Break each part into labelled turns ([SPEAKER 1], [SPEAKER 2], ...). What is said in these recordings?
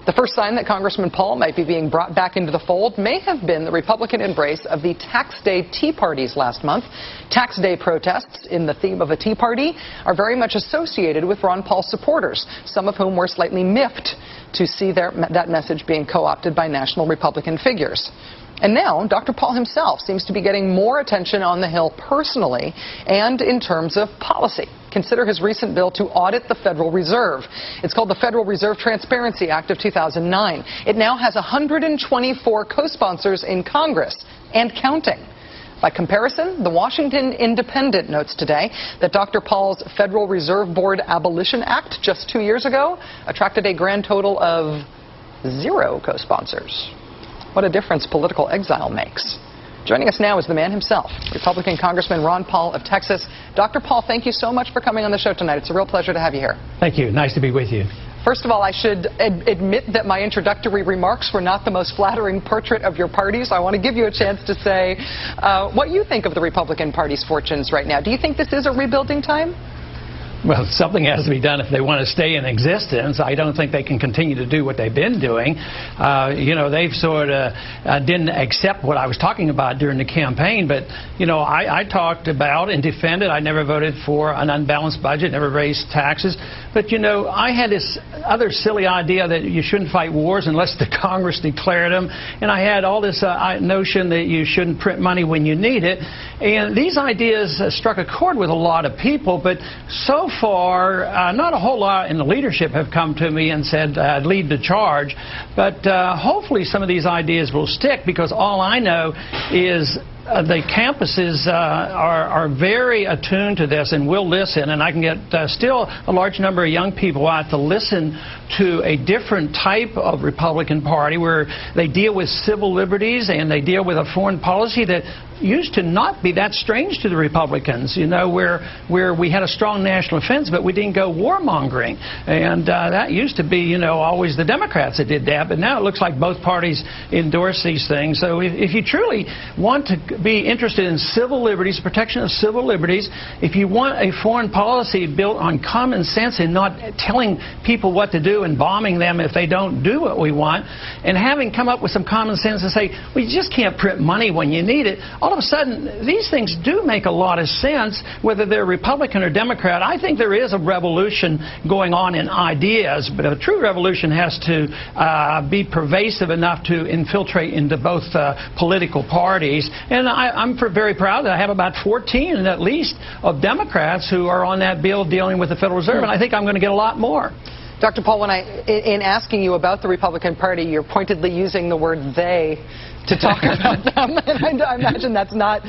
[SPEAKER 1] The first sign that Congressman Paul might be being brought back into the fold may have been the Republican embrace of the Tax Day Tea Parties last month. Tax Day protests in the theme of a Tea Party are very much associated with Ron Paul's supporters, some of whom were slightly miffed to see that message being co-opted by national Republican figures. And now, Dr. Paul himself seems to be getting more attention on the Hill personally and in terms of policy. Consider his recent bill to audit the Federal Reserve. It's called the Federal Reserve Transparency Act of 2009. It now has 124 co-sponsors in Congress and counting. By comparison, the Washington Independent notes today that Dr. Paul's Federal Reserve Board Abolition Act just 2 years ago attracted a grand total of 0 co-sponsors. What a difference political exile makes. Joining us now is the man himself, Republican Congressman Ron Paul of Texas. Dr. Paul, thank you so much for coming on the show tonight. It's a real pleasure to have you here.
[SPEAKER 2] Thank you. Nice to be with you.
[SPEAKER 1] First of all, I should admit that my introductory remarks were not the most flattering portrait of your party, so I want to give you a chance to say what you think of the Republican Party's fortunes right now. Do you think this is a rebuilding time?
[SPEAKER 2] Well, something has to be done if they want to stay in existence. I don't think they can continue to do what they've been doing. They've sort of didn't accept what I was talking about during the campaign. But, I talked about and defended. I never voted for an unbalanced budget, never raised taxes. But, I had this other silly idea that you shouldn't fight wars unless the Congress declared them. And I had all this notion that you shouldn't print money when you need it. And these ideas struck a chord with a lot of people. But so far, not a whole lot in the leadership have come to me and said, lead the charge. But hopefully some of these ideas will stick, because all I know is the campuses are very attuned to this and will listen, and I can get still a large number of young people out to listen to a different type of Republican Party where they deal with civil liberties and they deal with a foreign policy that used to not be that strange to the Republicans, where we had a strong national defense, but we didn't go warmongering. And that used to be, always the Democrats that did that, but now it looks like both parties endorse these things. So if you truly want to be interested in civil liberties, protection of civil liberties, if you want a foreign policy built on common sense and not telling people what to do and bombing them if they don't do what we want, and having come up with some common sense and say, well, you just can't print money when you need it, all of a sudden, these things do make a lot of sense, whether they're Republican or Democrat. I think there is a revolution going on in ideas, but a true revolution has to be pervasive enough to infiltrate into both political parties. And I'm very proud that I have about 14 at least of Democrats who are on that bill dealing with the Federal Reserve, and I think I'm going to get a lot more.
[SPEAKER 1] Dr. Paul, in asking you about the Republican Party, you're pointedly using the word they to talk about them, and I imagine that's not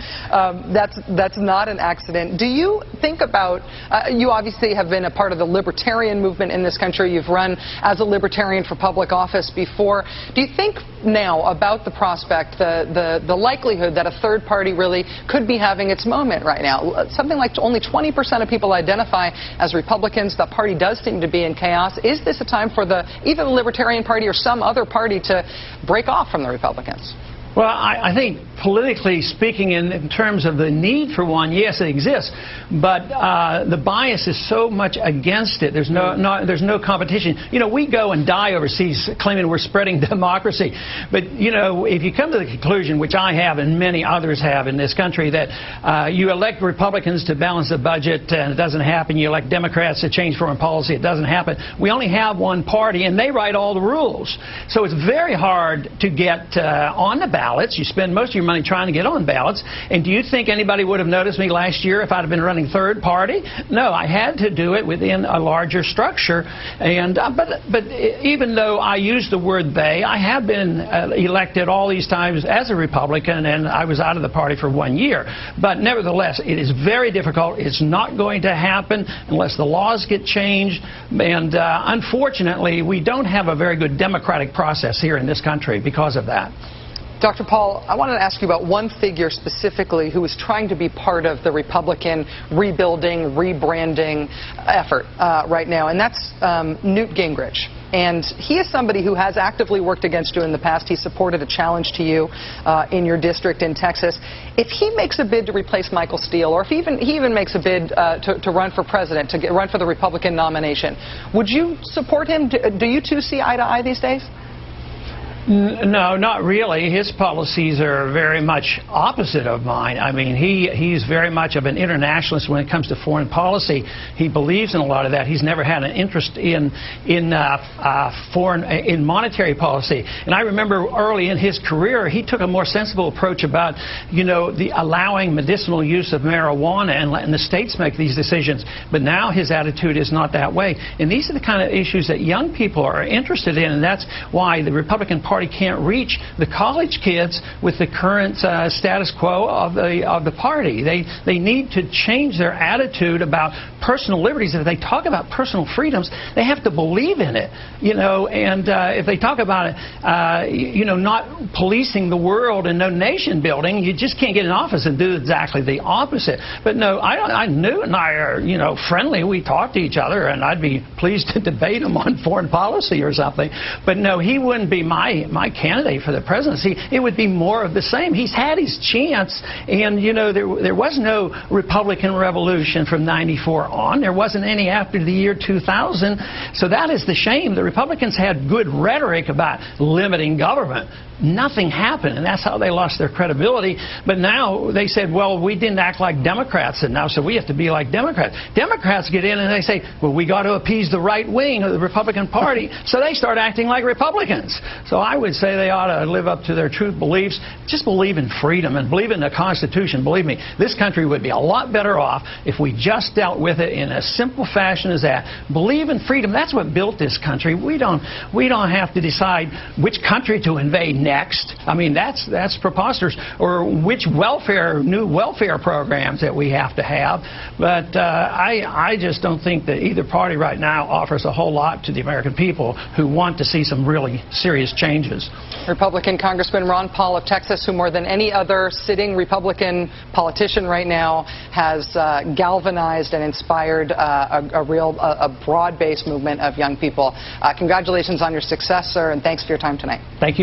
[SPEAKER 1] an accident. Do you think about, you obviously have been a part of the libertarian movement in this country. You've run as a libertarian for public office before. Do you think now about the prospect, the likelihood that a third party really could be having its moment right now? Something like only 20% of people identify as Republicans. The party does seem to be in chaos. Is this a time for either the Libertarian Party or some other party to break off from the Republicans?
[SPEAKER 2] Well, I think politically speaking, in terms of the need for one, yes, it exists, but the bias is so much against it. There's no competition. We go and die overseas claiming we're spreading democracy, but if you come to the conclusion, which I have and many others have in this country, that you elect Republicans to balance the budget and it doesn't happen, you elect Democrats to change foreign policy, it doesn't happen. We only have one party and they write all the rules, so it's very hard to get on the ballot. You spend most of your money trying to get on ballots. And do you think anybody would have noticed me last year if I'd have been running third party? No, I had to do it within a larger structure. And but even though I use the word they, I have been elected all these times as a Republican, and I was out of the party for 1 year. But nevertheless, it is very difficult. It's not going to happen unless the laws get changed. And unfortunately, we don't have a very good democratic process here in this country because of that.
[SPEAKER 1] Dr. Paul, I wanted to ask you about one figure specifically who is trying to be part of the Republican rebuilding, rebranding effort right now, and that's Newt Gingrich. And he is somebody who has actively worked against you in the past. He supported a challenge to you in your district in Texas. If he makes a bid to replace Michael Steele, or if he even makes a bid to run for president, to run for the Republican nomination, would you support him? Do you two see eye to eye these days?
[SPEAKER 2] No, not really. His policies are very much opposite of mine. I mean, he's very much of an internationalist when it comes to foreign policy. He believes in a lot of that. He's never had an interest in monetary policy. And I remember early in his career, he took a more sensible approach about, the allowing medicinal use of marijuana and letting the states make these decisions. But now his attitude is not that way. And these are the kind of issues that young people are interested in, and that's why the Republican Party can't reach the college kids with the current status quo of the party. They need to change their attitude about personal liberties. If they talk about personal freedoms, they have to believe in it, and if they talk about it, not policing the world and no nation building, you just can't get in office and do exactly the opposite. But no, Newt and I are, friendly. We talk to each other, and I'd be pleased to debate him on foreign policy or something. But no, he wouldn't be my candidate for the presidency. It would be more of the same. He's had his chance, and there was no Republican revolution from '94 on. There wasn't any after the year 2000. So that is the shame. The Republicans had good rhetoric about limiting government. Nothing happened, and that's how they lost their credibility. But now they said, well, we didn't act like Democrats, and now so we have to be like Democrats. Democrats get in and they say, well, we got to appease the right wing of the Republican Party, so they start acting like Republicans. So I would say they ought to live up to their true beliefs. Just believe in freedom and believe in the Constitution. Believe me, this country would be a lot better off if we just dealt with it in a simple fashion as that. Believe in freedom. That's what built this country. We don't have to decide which country to invade next. I mean, that's preposterous. Or which new welfare programs that we have to have. But I just don't think that either party right now offers a whole lot to the American people who want to see some really serious changes.
[SPEAKER 1] Republican Congressman Ron Paul of Texas, who more than any other sitting Republican politician right now has galvanized and inspired a broad-based movement of young people. Congratulations on your success, sir, and thanks for your time tonight.
[SPEAKER 2] Thank you.